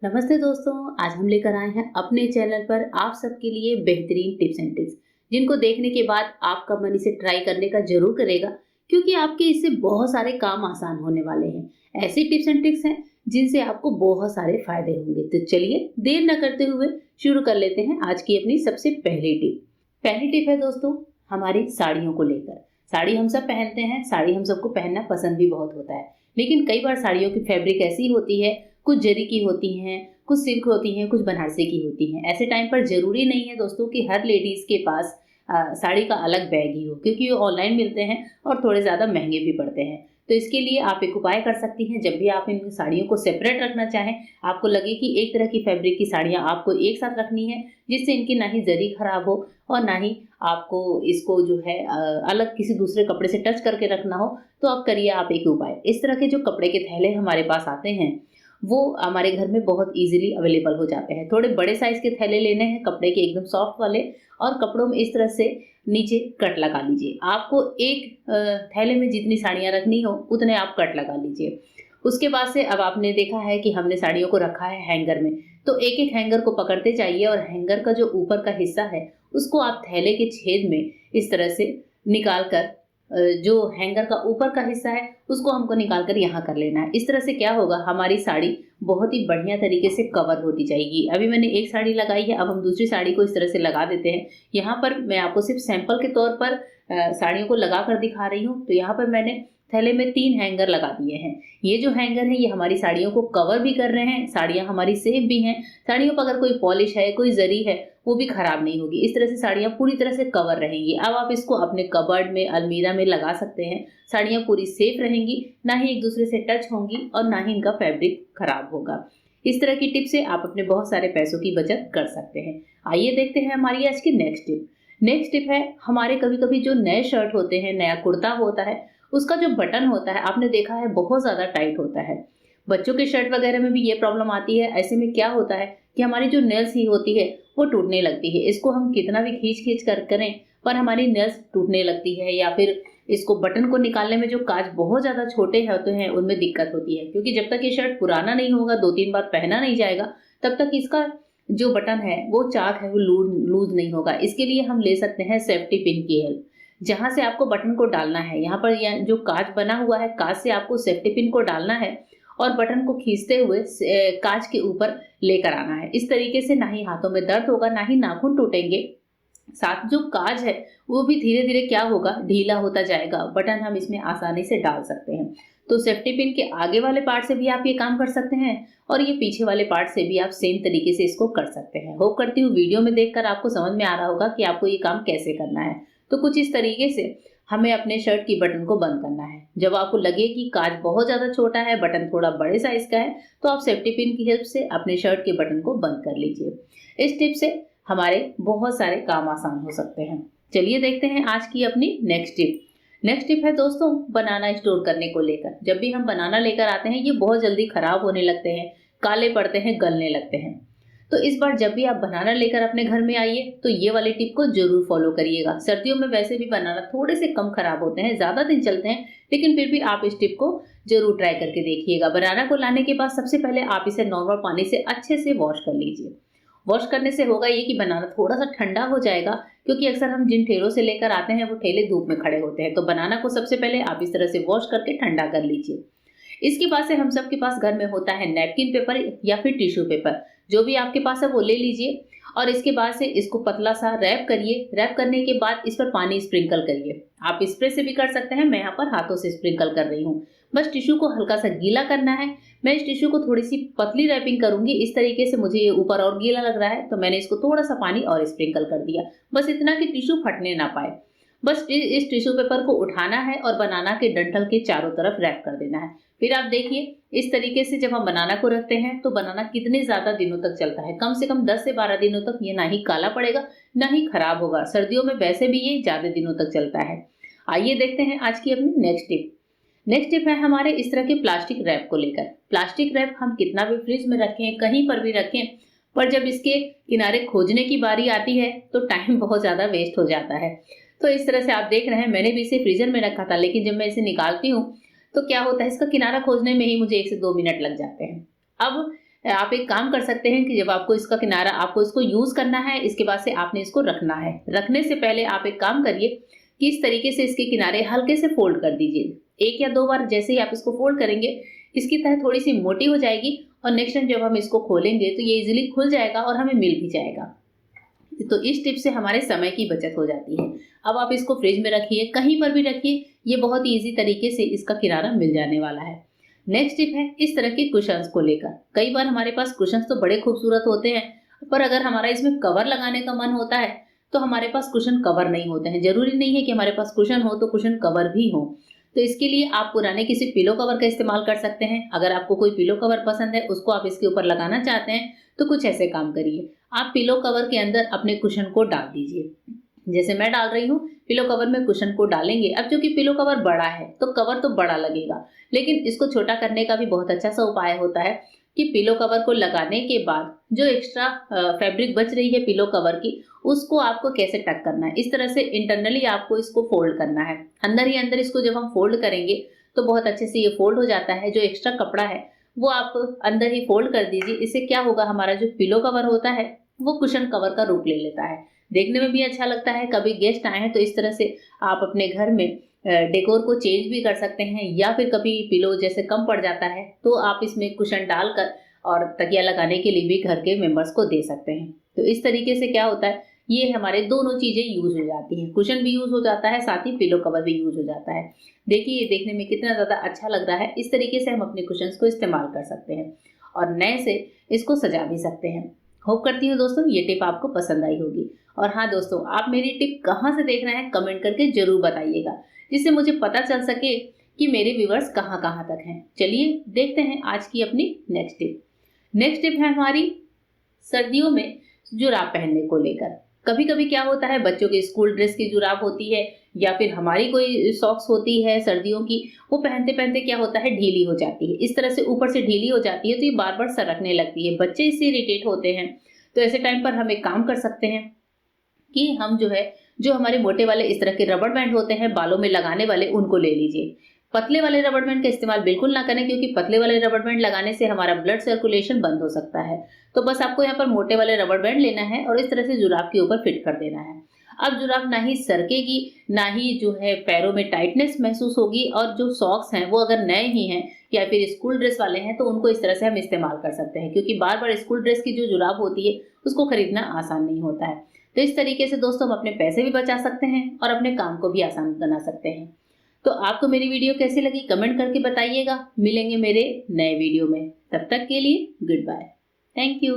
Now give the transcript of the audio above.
नमस्ते दोस्तों। आज हम लेकर आए हैं अपने चैनल पर आप सबके लिए बेहतरीन टिप्स एंड ट्रिक्स, जिनको देखने के बाद आपका मन इसे ट्राई करने का जरूर करेगा, क्योंकि आपके इससे बहुत सारे काम आसान होने वाले हैं। ऐसी टिप्स एंड ट्रिक्स हैं जिनसे आपको बहुत सारे फायदे होंगे। तो चलिए देर न करते हुए शुरू कर लेते हैं आज की अपनी सबसे पहली टिप। पहली टिप है दोस्तों, हमारी साड़ियों को लेकर। साड़ी हम सब पहनते हैं, साड़ी हम सबको पहनना पसंद भी बहुत होता है, लेकिन कई बार साड़ियों की फैब्रिक ऐसी होती है, कुछ जरी की होती हैं, कुछ सिल्क होती हैं, कुछ बनारसी की होती हैं। ऐसे टाइम पर ज़रूरी नहीं है दोस्तों कि हर लेडीज़ के पास साड़ी का अलग बैग ही हो, क्योंकि वो ऑनलाइन मिलते हैं और थोड़े ज़्यादा महँगे भी पड़ते हैं। तो इसके लिए आप एक उपाय कर सकती हैं। जब भी आप इन साड़ियों को सेपरेट रखना चाहें, आपको लगे कि एक तरह की फैब्रिक की साड़ियाँ आपको एक साथ रखनी है, जिससे इनकी ना ही जरी खराब हो और ना ही आपको इसको जो है अलग किसी दूसरे कपड़े से टच करके रखना हो, तो आप करिए आप एक उपाय। इस तरह के जो कपड़े के थैले हमारे पास आते हैं, वो हमारे घर में बहुत ईज़िली अवेलेबल हो जाते हैं। थोड़े बड़े साइज़ के थैले लेने हैं, कपड़े के एकदम सॉफ्ट वाले, और कपड़ों में इस तरह से नीचे कट लगा लीजिए। आपको एक थैले में जितनी साड़ियाँ रखनी हो, उतने आप कट लगा लीजिए। उसके बाद से अब आपने देखा है कि हमने साड़ियों को रखा है हैंगर में, तो एक-एक हैंगर को पकड़ते जाइए और हैंगर का जो ऊपर का हिस्सा है, उसको आप थैले के छेद में इस तरह से निकाल कर जो हैंगर का ऊपर का हिस्सा है, उसको हमको निकाल कर यहाँ कर लेना है। इस तरह से क्या होगा, हमारी साड़ी बहुत ही बढ़िया तरीके से कवर होती जाएगी। अभी मैंने एक साड़ी लगाई है, अब हम दूसरी साड़ी को इस तरह से लगा देते हैं। यहाँ पर मैं आपको सिर्फ सैंपल के तौर पर साड़ियों को लगा कर दिखा रही हूँ। तो यहाँ पर मैंने थैले में 3 हैंगर लगा दिए हैं। ये जो हैंगर हैं, ये हमारी साड़ियों को कवर भी कर रहे हैं, साड़ियाँ हमारी सेफ भी हैं। साड़ियों पर अगर कोई पॉलिश है, कोई जरी है, वो भी खराब नहीं होगी। इस तरह से साड़ियाँ पूरी तरह से कवर रहेंगी। अब आप इसको अपने कबर्ड में, अलमीरा में लगा सकते हैं। साड़ियाँ पूरी सेफ रहेंगी, ना ही एक दूसरे से टच होंगी और ना ही इनका फैब्रिक खराब होगा। इस तरह की टिप से आप अपने बहुत सारे पैसों की बचत कर सकते हैं। आइए देखते हैं हमारी आज की नेक्स्ट टिप। नेक्स्ट टिप है, हमारे कभी-कभी जो नए शर्ट होते हैं, नया कुर्ता होता है, उसका जो बटन होता है, आपने देखा है बहुत ज़्यादा टाइट होता है। बच्चों के शर्ट वगैरह में भी ये प्रॉब्लम आती है। ऐसे में क्या होता है कि हमारी जो नेल्स ही होती है, वो टूटने लगती है। इसको हम कितना भी खींच-खींच कर करें, पर हमारी नेल्स टूटने लगती है, या फिर इसको बटन को निकालने में जो काज बहुत ज़्यादा छोटे होते हैं, उनमें दिक्कत होती है। क्योंकि जब तक ये शर्ट पुराना नहीं होगा, 2-3 बार पहना नहीं जाएगा, तब तक इसका जो बटन है, वो चाक है, वो लूज़ नहीं होगा। इसके लिए हम ले सकते हैं सेफ्टी पिन की हेल्प। जहाँ से आपको बटन को डालना है, यहाँ पर जो काँच बना हुआ है, काँच से आपको सेफ्टी पिन को डालना है और बटन को खींचते हुए काँच के ऊपर लेकर आना है। इस तरीके से ना ही हाथों में दर्द होगा, ना ही नाखून टूटेंगे। साथ जो काज है, वो भी धीरे-धीरे क्या होगा, ढीला होता जाएगा। बटन हम इसमें आसानी से डाल सकते हैं। तो सेफ्टी पिन के आगे वाले पार्ट से भी आप ये काम कर सकते हैं और ये पीछे वाले पार्ट से भी आप सेम तरीके से इसको कर सकते हैं। होप करती हूँ वीडियो में देखकर आपको समझ में आ रहा होगा कि आपको ये काम कैसे करना है। तो कुछ इस तरीके से हमें अपने शर्ट की बटन को बंद करना है। जब आपको लगे कि काज बहुत ज़्यादा छोटा है, बटन थोड़ा बड़े साइज़ का है, तो आप सेफ्टी पिन की हेल्प से अपने शर्ट के बटन को बंद कर लीजिए। इस टिप से हमारे बहुत सारे काम आसान हो सकते हैं। चलिए देखते हैं आज की अपनी नेक्स्ट टिप। नेक्स्ट टिप है दोस्तों, बनाना स्टोर करने को लेकर। जब भी हम बनाना लेकर आते हैं, ये बहुत जल्दी खराब होने लगते हैं, काले पड़ते हैं, गलने लगते हैं। तो इस बार जब भी आप बनाना लेकर अपने घर में आइए, तो ये वाली टिप को जरूर फॉलो करिएगा। सर्दियों में वैसे भी बनाना थोड़े से कम खराब होते हैं, ज्यादा दिन चलते हैं, लेकिन फिर भी आप इस टिप को जरूर ट्राई करके देखिएगा। बनाना को लाने के बाद सबसे पहले आप इसे नॉर्मल पानी से अच्छे से वॉश कर लीजिए। वॉश करने से होगा ये कि बनाना थोड़ा सा ठंडा हो जाएगा, क्योंकि अक्सर हम जिन ठेलों से लेकर आते हैं, वो ठेले धूप में खड़े होते हैं। तो बनाना को सबसे पहले आप इस तरह से वॉश करके ठंडा कर लीजिए। इसके बाद से हम सबके पास घर में होता है नैपकिन पेपर या फिर टिश्यू पेपर, जो भी आपके पास है वो ले लीजिए और इसके बाद से इसको पतला सा रैप करिए। रैप करने के बाद इस पर पानी स्प्रिंकल करिए। आप स्प्रे से भी कर सकते हैं, मैं यहाँ पर हाथों से स्प्रिंकल कर रही हूँ। बस टिश्यू को हल्का सा गीला करना है। मैं इस टिश्यू को थोड़ी सी पतली रैपिंग करूंगी। इस तरीके से मुझे ये ऊपर और गीला लग रहा है, तो मैंने इसको थोड़ा सा पानी और स्प्रिंकल कर दिया, बस इतना कि टिश्यू फटने ना पाए। बस इस टिश्यू पेपर को उठाना है और बनाना के डंठल के चारों तरफ रैप कर देना है। फिर आप देखिए, इस तरीके से जब हम बनाना को रखते हैं, तो बनाना कितने ज्यादा दिनों तक चलता है। कम से कम 10 से 12 दिनों तक ये ना ही काला पड़ेगा, ना ही खराब होगा। सर्दियों में वैसे भी ये ज्यादा दिनों तक चलता है। आइए देखते हैं आज की अपनी नेक्स्ट टिप। नेक्स्ट टिप है हमारे इस तरह के प्लास्टिक रैप को लेकर। प्लास्टिक रैप हम कितना भी फ्रिज में रखें, कहीं पर भी रखें, पर जब इसके किनारे खोजने की बारी आती है, तो टाइम बहुत ज्यादा वेस्ट हो जाता है। तो इस तरह से आप देख रहे हैं, मैंने भी इसे फ्रीजर में रखा था, लेकिन जब मैं इसे निकालती हूँ, तो क्या होता है, इसका किनारा खोजने में ही मुझे 1 से 2 मिनट लग जाते हैं। अब आप एक काम कर सकते हैं कि जब आपको इसका किनारा आपको इसको यूज़ करना है, इसके बाद से आपने इसको रखना है। रखने से पहले आप एक काम करिए कि इस तरीके से इसके किनारे हल्के से फ़ोल्ड कर दीजिए। 1 या 2 बार जैसे ही आप इसको फ़ोल्ड करेंगे, इसकी तह थोड़ी-सी मोटी हो जाएगी और नेक्स्ट टाइम जब हम इसको खोलेंगे तो ये ईज़िली खुल जाएगा और हमें मिल भी जाएगा। तो इस टिप से हमारे समय की बचत हो जाती है। अब आप इसको फ्रिज में रखिए, कहीं पर भी रखिए, ये बहुत ईज़ी तरीके से इसका किनारा मिल जाने वाला है। नेक्स्ट टिप है इस तरह के कुशन्स को लेकर। कई बार हमारे पास कुशन्स तो बड़े खूबसूरत होते हैं, पर अगर हमारा इसमें कवर लगाने का मन होता है, तो हमारे पास कुशन कवर नहीं होते हैं। ज़रूरी नहीं है कि हमारे पास कुशन हो तो कुशन कवर भी हो। तो इसके लिए आप पुराने किसी पिलो कवर का इस्तेमाल कर सकते हैं। अगर आपको कोई पिलो कवर पसंद है, उसको आप इसके ऊपर लगाना चाहते हैं, तो कुछ ऐसे काम करिए। आप पिलो कवर के अंदर अपने कुशन को डाल दीजिए। जैसे मैं डाल रही हूँ, पिलो कवर में कुशन को डालेंगे। अब चूंकि पिलो कवर बड़ा है तो कवर तो बड़ा लगेगा, लेकिन इसको छोटा करने का भी बहुत अच्छा सा उपाय होता है कि पिलो कवर को लगाने के बाद जो एक्स्ट्रा फैब्रिक बच रही है पिलो कवर की, उसको आपको कैसे टक करना है। इस तरह से इंटरनली आपको इसको फोल्ड करना है। अंदर ही अंदर इसको जब हम फोल्ड करेंगे तो बहुत अच्छे से ये फोल्ड हो जाता है। जो एक्स्ट्रा कपड़ा है वो आप अंदर ही फोल्ड कर दीजिए। इससे क्या होगा, हमारा जो पिलो कवर होता है वो कुशन कवर का रूप ले लेता है। देखने में भी अच्छा लगता है। कभी गेस्ट आए हैं तो इस तरह से आप अपने घर में डेकोर को चेंज भी कर सकते हैं, या फिर कभी पिलो जैसे कम पड़ जाता है तो आप इसमें कुशन डालकर और तकिया लगाने के लिए भी घर के मेंबर्स को दे सकते हैं। तो इस तरीके से क्या होता है, ये हमारे दोनों चीजें यूज हो जाती हैं। कुशन भी यूज हो जाता है, साथ ही पिलो कवर भी यूज हो जाता है। देखिए ये देखने में कितना ज्यादा अच्छा लग रहा है। इस तरीके से हम अपने कुशंस को इस्तेमाल कर सकते हैं और नए से इसको सजा भी सकते हैं। होप करती हूँ दोस्तों ये टिप आपको पसंद आई होगी। और हाँ दोस्तों, आप मेरी टिप कहाँ से देख रहे हैं कमेंट करके जरूर बताइएगा, जिससे मुझे पता चल सके कि मेरे व्यूअर्स कहाँ कहाँ तक हैं। चलिए देखते हैं आज की अपनी नेक्स्ट टिप। नेक्स्ट टिप है हमारी सर्दियों में जुराब पहनने को लेकर। कभी कभी क्या होता है, बच्चों की स्कूल ड्रेस की जुराब होती है या फिर हमारी कोई सॉक्स होती है सर्दियों की, वो पहनते पहनते क्या होता है ढीली हो जाती है। इस तरह से ऊपर से ढीली हो जाती है तो ये बार बार सरकने लगती है। बच्चे इससे इरिटेट होते हैं। तो ऐसे टाइम पर हम एक काम कर सकते हैं कि हम जो हमारे मोटे वाले इस तरह के रबड़ बैंड होते हैं बालों में लगाने वाले, उनको ले लीजिए। पतले वाले रबड़ बैंड का इस्तेमाल बिल्कुल ना करें, क्योंकि पतले वाले रबड़ बैंड लगाने से हमारा ब्लड सर्कुलेशन बंद हो सकता है। तो बस आपको यहाँ पर मोटे वाले रबड़ बैंड लेना है और इस तरह से जुराब के ऊपर फिट कर देना है। अब जुराब ना ही सरकेगी, ना ही पैरों में टाइटनेस महसूस होगी। और जो सॉक्स हैं वो अगर नए ही हैं या फिर स्कूल ड्रेस वाले हैं तो उनको इस तरह से हम इस्तेमाल कर सकते हैं, क्योंकि बार बार स्कूल ड्रेस की जो जुराब होती है उसको खरीदना आसान नहीं होता है। तो इस तरीके से दोस्तों हम अपने पैसे भी बचा सकते हैं और अपने काम को भी आसान बना सकते हैं। तो आपको मेरी वीडियो कैसी लगी कमेंट करके बताइएगा। मिलेंगे मेरे नए वीडियो में, तब तक के लिए गुड बाय। Thank you.